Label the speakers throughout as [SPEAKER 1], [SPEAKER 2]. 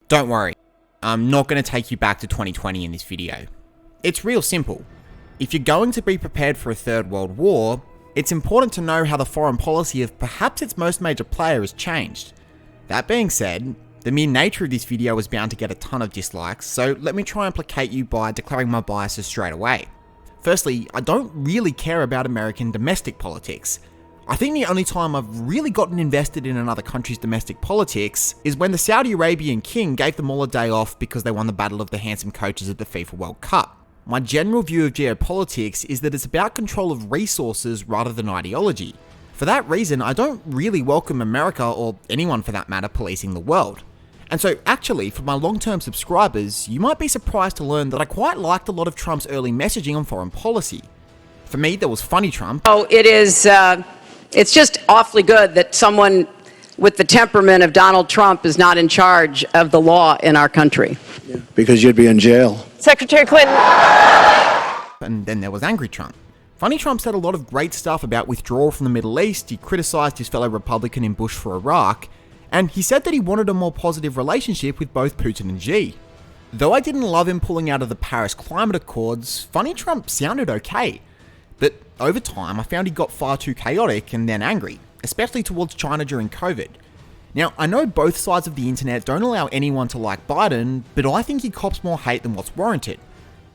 [SPEAKER 1] Don't worry, I'm not going to take you back to 2020 in this video. It's real simple. If you're going to be prepared for a third world war, it's important to know how the foreign policy of perhaps its most major player has changed. That being said, the mere nature of this video is bound to get a ton of dislikes, so let me try and placate you by declaring my biases straight away. Firstly, I don't really care about American domestic politics. I think the only time I've really gotten invested in another country's domestic politics is when the Saudi Arabian king gave them all a day off because they won the battle of the handsome coaches at the FIFA World Cup. My general view of geopolitics is that it's about control of resources rather than ideology. For that reason, I don't really welcome America, or anyone for that matter, policing the world. And so actually, for my long-term subscribers, you might be surprised to learn that I quite liked a lot of Trump's early messaging on foreign policy. For me, there was funny Trump.
[SPEAKER 2] Oh, it's just awfully good that someone with the temperament of Donald Trump is not in charge of the law in our country.
[SPEAKER 3] Yeah, because you'd be in jail.
[SPEAKER 2] Secretary Clinton.
[SPEAKER 1] And then there was angry Trump. Funny Trump said a lot of great stuff about withdrawal from the Middle East, he criticised his fellow Republican in Bush for Iraq, and he said that he wanted a more positive relationship with both Putin and Xi. Though I didn't love him pulling out of the Paris Climate Accords, Funny Trump sounded okay. But over time, I found he got far too chaotic and then angry, especially towards China during COVID. Now, I know both sides of the internet don't allow anyone to like Biden, but I think he cops more hate than what's warranted.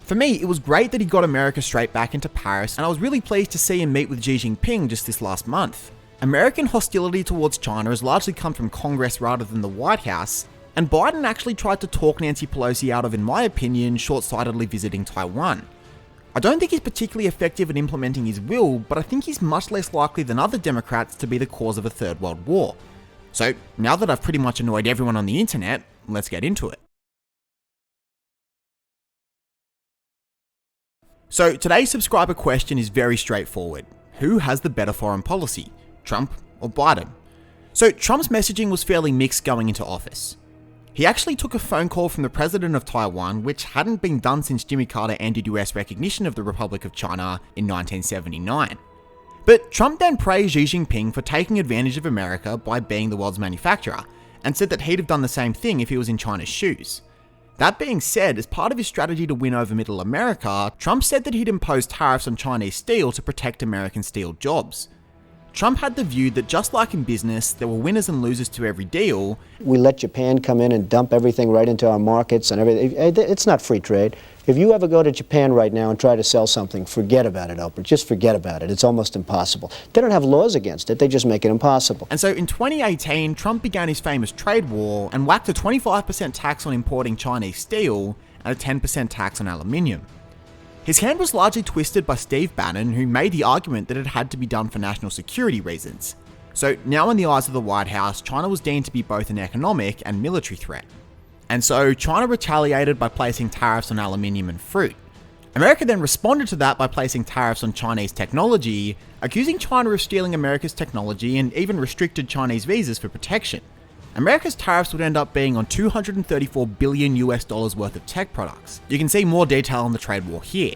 [SPEAKER 1] For me, it was great that he got America straight back into Paris, and I was really pleased to see him meet with Xi Jinping just this last month. American hostility towards China has largely come from Congress rather than the White House, and Biden actually tried to talk Nancy Pelosi out of, in my opinion, short-sightedly visiting Taiwan. I don't think he's particularly effective at implementing his will, but I think he's much less likely than other Democrats to be the cause of a third world war. So, now that I've pretty much annoyed everyone on the internet, let's get into it. So, today's subscriber question is very straightforward. Who has the better foreign policy, Trump or Biden? So, Trump's messaging was fairly mixed going into office. He actually took a phone call from the president of Taiwan, which hadn't been done since Jimmy Carter ended US recognition of the Republic of China in 1979. But Trump then praised Xi Jinping for taking advantage of America by being the world's manufacturer, and said that he'd have done the same thing if he was in China's shoes. That being said, as part of his strategy to win over Middle America, Trump said that he'd impose tariffs on Chinese steel to protect American steel jobs. Trump had the view that just like in business, there were winners and losers to every deal.
[SPEAKER 3] We let Japan come in and dump everything right into our markets and everything. It's not free trade. If you ever go to Japan right now and try to sell something, forget about it, Oprah. Just forget about it. It's almost impossible. They don't have laws against it. They just make it impossible.
[SPEAKER 1] And so in 2018, Trump began his famous trade war and whacked a 25% tax on importing Chinese steel and a 10% tax on aluminium. His hand was largely twisted by Steve Bannon, who made the argument that it had to be done for national security reasons. So now in the eyes of the White House, China was deemed to be both an economic and military threat. And so China retaliated by placing tariffs on aluminium and fruit. America then responded to that by placing tariffs on Chinese technology, accusing China of stealing America's technology and even restricted Chinese visas for protection. America's tariffs would end up being on $234 billion worth of tech products. You can see more detail on the trade war here.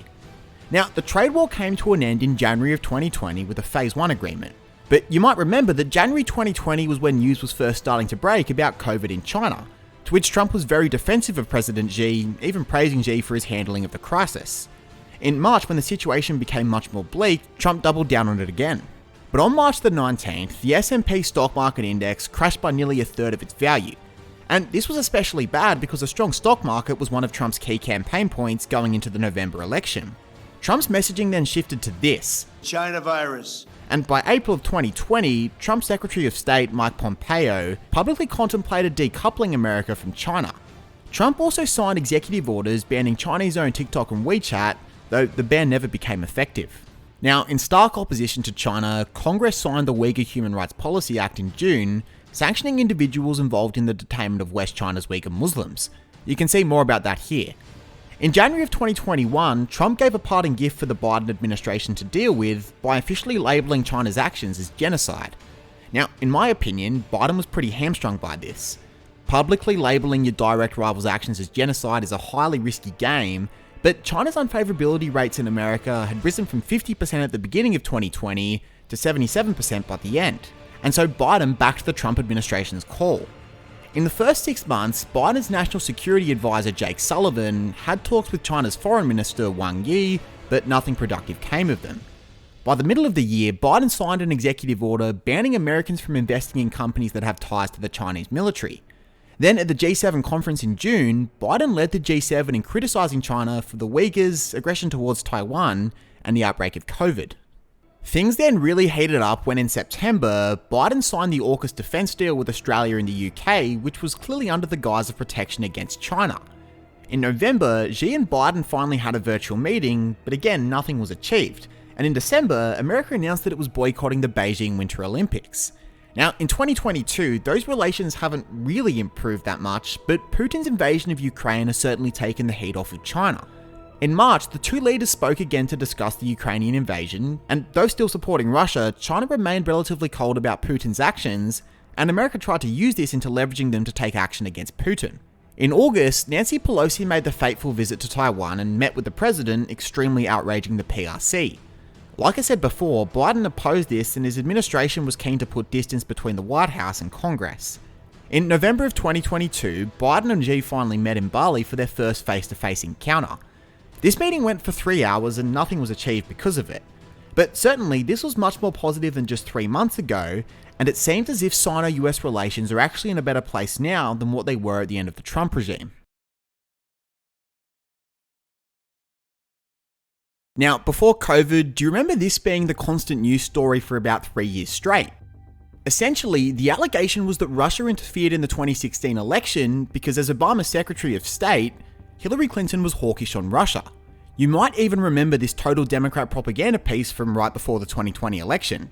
[SPEAKER 1] Now, the trade war came to an end in January of 2020 with a Phase 1 agreement. But you might remember that January 2020 was when news was first starting to break about COVID in China, to which Trump was very defensive of President Xi, even praising Xi for his handling of the crisis. In March, when the situation became much more bleak, Trump doubled down on it again. But on March the 19th, the S&P stock market index crashed by nearly a third of its value. And this was especially bad because a strong stock market was one of Trump's key campaign points going into the November election. Trump's messaging then shifted to this:
[SPEAKER 4] China virus.
[SPEAKER 1] And by April of 2020, Trump's Secretary of State Mike Pompeo publicly contemplated decoupling America from China. Trump also signed executive orders banning Chinese-owned TikTok and WeChat, though the ban never became effective. Now, in stark opposition to China, Congress signed the Uyghur Human Rights Policy Act in June, sanctioning individuals involved in the detainment of West China's Uyghur Muslims. You can see more about that here. In January of 2021, Trump gave a parting gift for the Biden administration to deal with by officially labeling China's actions as genocide. Now, in my opinion, Biden was pretty hamstrung by this. Publicly labeling your direct rival's actions as genocide is a highly risky game, but China's unfavorability rates in America had risen from 50% at the beginning of 2020 to 77% by the end, and so Biden backed the Trump administration's call. In the first 6 months, Biden's National Security Advisor Jake Sullivan had talks with China's Foreign Minister Wang Yi, but nothing productive came of them. By the middle of the year, Biden signed an executive order banning Americans from investing in companies that have ties to the Chinese military. Then at the G7 conference in June, Biden led the G7 in criticizing China for the Uyghurs, aggression towards Taiwan, and the outbreak of COVID. Things then really heated up when in September, Biden signed the AUKUS defence deal with Australia and the UK, which was clearly under the guise of protection against China. In November, Xi and Biden finally had a virtual meeting, but again, nothing was achieved. And in December, America announced that it was boycotting the Beijing Winter Olympics. Now, in 2022, those relations haven't really improved that much, but Putin's invasion of Ukraine has certainly taken the heat off of China. In March, the two leaders spoke again to discuss the Ukrainian invasion, and though still supporting Russia, China remained relatively cold about Putin's actions, and America tried to use this into leveraging them to take action against Putin. In August, Nancy Pelosi made the fateful visit to Taiwan and met with the president, extremely outraging the PRC. Like I said before, Biden opposed this and his administration was keen to put distance between the White House and Congress. In November of 2022, Biden and Xi finally met in Bali for their first face-to-face encounter. This meeting went for 3 hours and nothing was achieved because of it. But certainly, this was much more positive than just 3 months ago, and it seems as if Sino-US relations are actually in a better place now than what they were at the end of the Trump regime. Now, before COVID, do you remember this being the constant news story for about 3 years straight? Essentially, the allegation was that Russia interfered in the 2016 election because as Obama's Secretary of State, Hillary Clinton was hawkish on Russia. You might even remember this total Democrat propaganda piece from right before the 2020 election.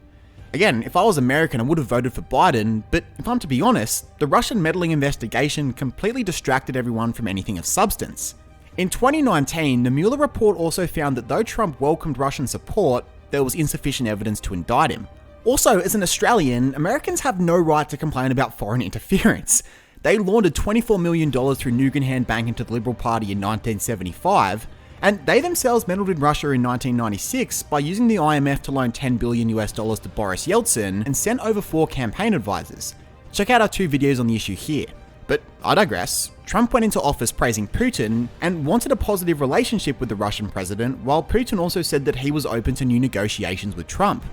[SPEAKER 1] Again, if I was American, I would have voted for Biden, but if I'm to be honest, the Russian meddling investigation completely distracted everyone from anything of substance. In 2019, the Mueller report also found that though Trump welcomed Russian support, there was insufficient evidence to indict him. Also, as an Australian, Americans have no right to complain about foreign interference. They laundered $24 million through Nugan Bank into the Liberal Party in 1975, and they themselves meddled in Russia in 1996 by using the IMF to loan $10 billion to Boris Yeltsin and sent over 4 campaign advisors. Check out our 2 videos on the issue here. But I digress. Trump went into office praising Putin and wanted a positive relationship with the Russian president, while Putin also said that he was open to new negotiations with Trump.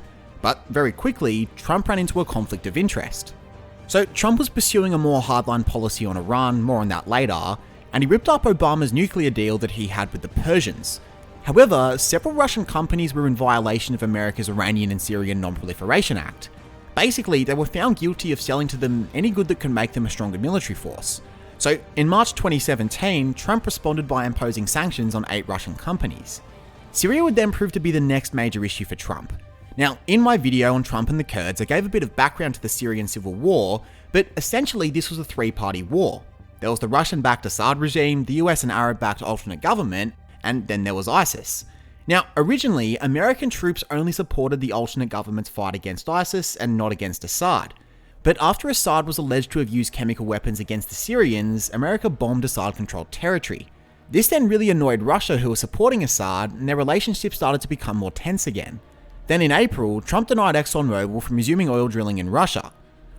[SPEAKER 1] But very quickly, Trump ran into a conflict of interest. So Trump was pursuing a more hardline policy on Iran, more on that later, and he ripped up Obama's nuclear deal that he had with the Persians. However, several Russian companies were in violation of America's Iranian and Syrian Non-Proliferation Act. Basically, they were found guilty of selling to them any good that could make them a stronger military force. So, in March 2017, Trump responded by imposing sanctions on 8 Russian companies. Syria would then prove to be the next major issue for Trump. Now, in my video on Trump and the Kurds, I gave a bit of background to the Syrian civil war, but essentially this was a 3-party war. There was the Russian-backed Assad regime, the US and Arab-backed alternate government, and then there was ISIS. Now, originally, American troops only supported the alternate government's fight against ISIS and not against Assad. But after Assad was alleged to have used chemical weapons against the Syrians, America bombed Assad-controlled territory. This then really annoyed Russia, who was supporting Assad, and their relationship started to become more tense again. Then in April, Trump denied ExxonMobil from resuming oil drilling in Russia.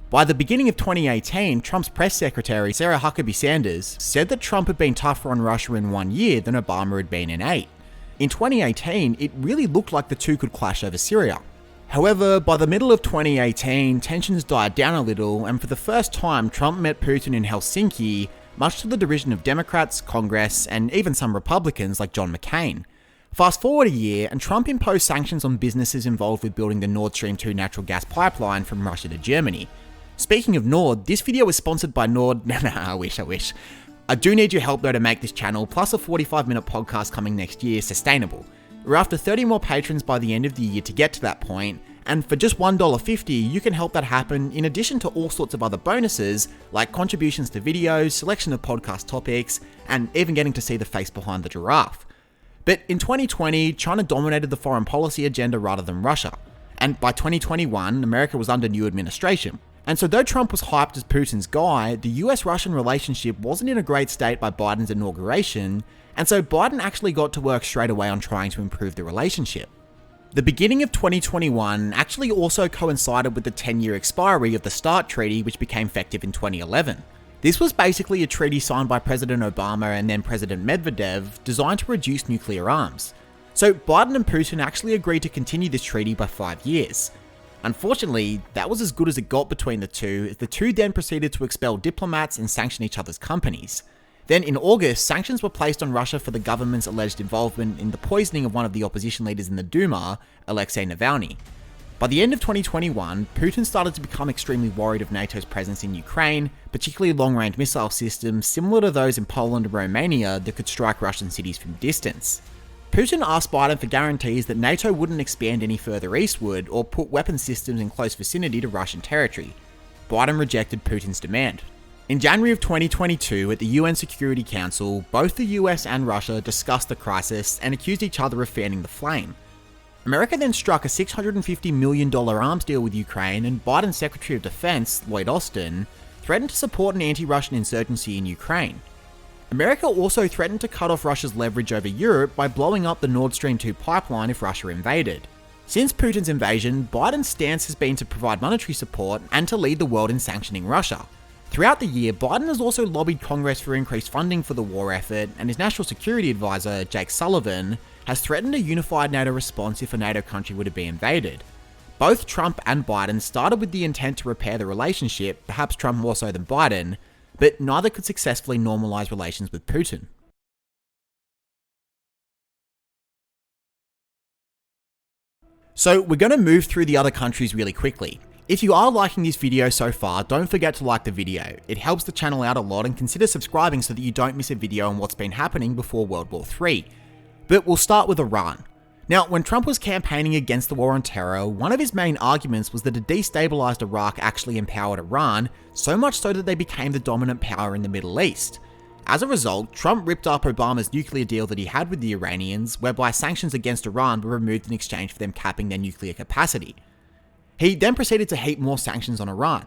[SPEAKER 1] By the beginning of 2018, Trump's press secretary, Sarah Huckabee Sanders, said that Trump had been tougher on Russia in 1 year than Obama had been in 8. In 2018, it really looked like the two could clash over Syria. However, by the middle of 2018, tensions died down a little, and for the first time, Trump met Putin in Helsinki, much to the derision of Democrats, Congress, and even some Republicans like John McCain. Fast forward a year, and Trump imposed sanctions on businesses involved with building the Nord Stream 2 natural gas pipeline from Russia to Germany. Speaking of Nord, this video is sponsored by Nord. I wish. I do need your help though to make this channel, plus a 45-minute podcast coming next year, sustainable. We're after 30 more patrons by the end of the year to get to that point, and for just $1.50, you can help that happen in addition to all sorts of other bonuses, like contributions to videos, selection of podcast topics, and even getting to see the face behind the giraffe. But in 2020, China dominated the foreign policy agenda rather than Russia, and by 2021, America was under new administration. And so though Trump was hyped as Putin's guy, the US-Russian relationship wasn't in a great state by Biden's inauguration, and so Biden actually got to work straight away on trying to improve the relationship. The beginning of 2021 actually also coincided with the 10-year expiry of the START Treaty, which became effective in 2011. This was basically a treaty signed by President Obama and then President Medvedev designed to reduce nuclear arms. So Biden and Putin actually agreed to continue this treaty by 5 years. Unfortunately, that was as good as it got between the two, as the two then proceeded to expel diplomats and sanction each other's companies. Then in August, sanctions were placed on Russia for the government's alleged involvement in the poisoning of one of the opposition leaders in the Duma, Alexei Navalny. By the end of 2021, Putin started to become extremely worried of NATO's presence in Ukraine, particularly long-range missile systems similar to those in Poland and Romania that could strike Russian cities from distance. Putin asked Biden for guarantees that NATO wouldn't expand any further eastward or put weapon systems in close vicinity to Russian territory. Biden rejected Putin's demand. In January of 2022, at the UN Security Council, both the US and Russia discussed the crisis and accused each other of fanning the flame. America then struck a $650 million arms deal with Ukraine, and Biden's Secretary of Defense, Lloyd Austin, threatened to support an anti-Russian insurgency in Ukraine. America also threatened to cut off Russia's leverage over Europe by blowing up the Nord Stream 2 pipeline if Russia invaded. Since Putin's invasion, Biden's stance has been to provide monetary support and to lead the world in sanctioning Russia. Throughout the year, Biden has also lobbied Congress for increased funding for the war effort, and his national security advisor, Jake Sullivan, has threatened a unified NATO response if a NATO country were to be invaded. Both Trump and Biden started with the intent to repair the relationship, perhaps Trump more so than Biden, but neither could successfully normalize relations with Putin. So we're going to move through the other countries really quickly. If you are liking this video so far, don't forget to like the video. It helps the channel out a lot, and consider subscribing so that you don't miss a video on what's been happening before World War III. But we'll start with Iran. Now, when Trump was campaigning against the war on terror, one of his main arguments was that a destabilized Iraq actually empowered Iran, so much so that they became the dominant power in the Middle East. As a result, Trump ripped up Obama's nuclear deal that he had with the Iranians, whereby sanctions against Iran were removed in exchange for them capping their nuclear capacity. He then proceeded to heap more sanctions on Iran.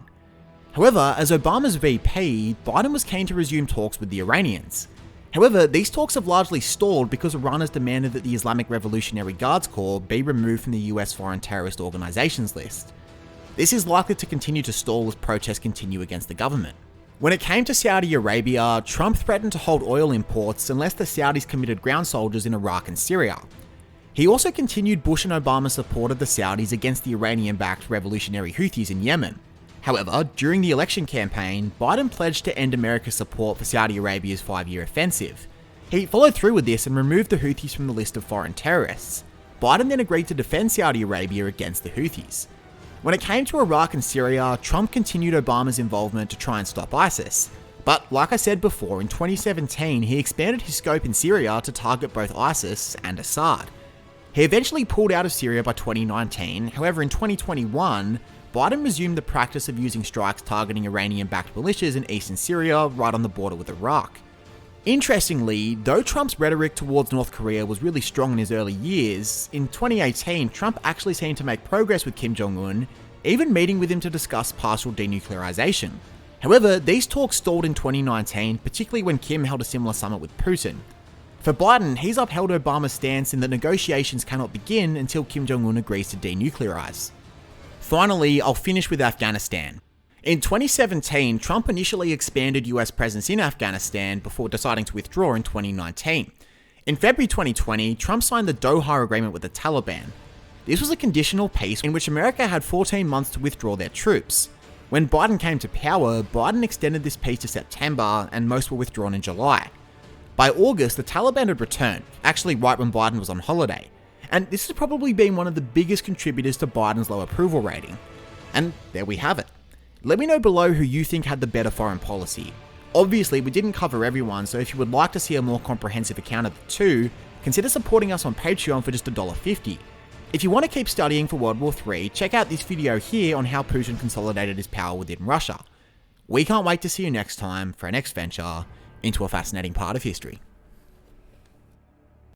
[SPEAKER 1] However, as Obama's VP, Biden was keen to resume talks with the Iranians. However, these talks have largely stalled because Iran has demanded that the Islamic Revolutionary Guards Corps be removed from the US foreign terrorist organizations list. This is likely to continue to stall as protests continue against the government. When it came to Saudi Arabia, Trump threatened to hold oil imports unless the Saudis committed ground soldiers in Iraq and Syria. He also continued Bush and Obama's support of the Saudis against the Iranian-backed revolutionary Houthis in Yemen. However, during the election campaign, Biden pledged to end America's support for Saudi Arabia's 5-year offensive. He followed through with this and removed the Houthis from the list of foreign terrorists. Biden then agreed to defend Saudi Arabia against the Houthis. When it came to Iraq and Syria, Trump continued Obama's involvement to try and stop ISIS. But like I said before, in 2017, he expanded his scope in Syria to target both ISIS and Assad. He eventually pulled out of Syria by 2019, however in 2021, Biden resumed the practice of using strikes targeting Iranian-backed militias in eastern Syria right on the border with Iraq. Interestingly, though Trump's rhetoric towards North Korea was really strong in his early years, in 2018 Trump actually seemed to make progress with Kim Jong-Un, even meeting with him to discuss partial denuclearization. However, these talks stalled in 2019, particularly when Kim held a similar summit with Putin. For Biden, he's upheld Obama's stance in that negotiations cannot begin until Kim Jong-un agrees to denuclearize. Finally, I'll finish with Afghanistan. In 2017, Trump initially expanded US presence in Afghanistan before deciding to withdraw in 2019. In February 2020, Trump signed the Doha Agreement with the Taliban. This was a conditional peace in which America had 14 months to withdraw their troops. When Biden came to power, Biden extended this peace to September, and most were withdrawn in July. By August, the Taliban had returned, actually right when Biden was on holiday. And this has probably been one of the biggest contributors to Biden's low approval rating. And there we have it. Let me know below who you think had the better foreign policy. Obviously, we didn't cover everyone, so if you would like to see a more comprehensive account of the two, consider supporting us on Patreon for just $1.50. If you want to keep studying for World War III, check out this video here on how Putin consolidated his power within Russia. We can't wait to see you next time for our next venture into a fascinating part of history.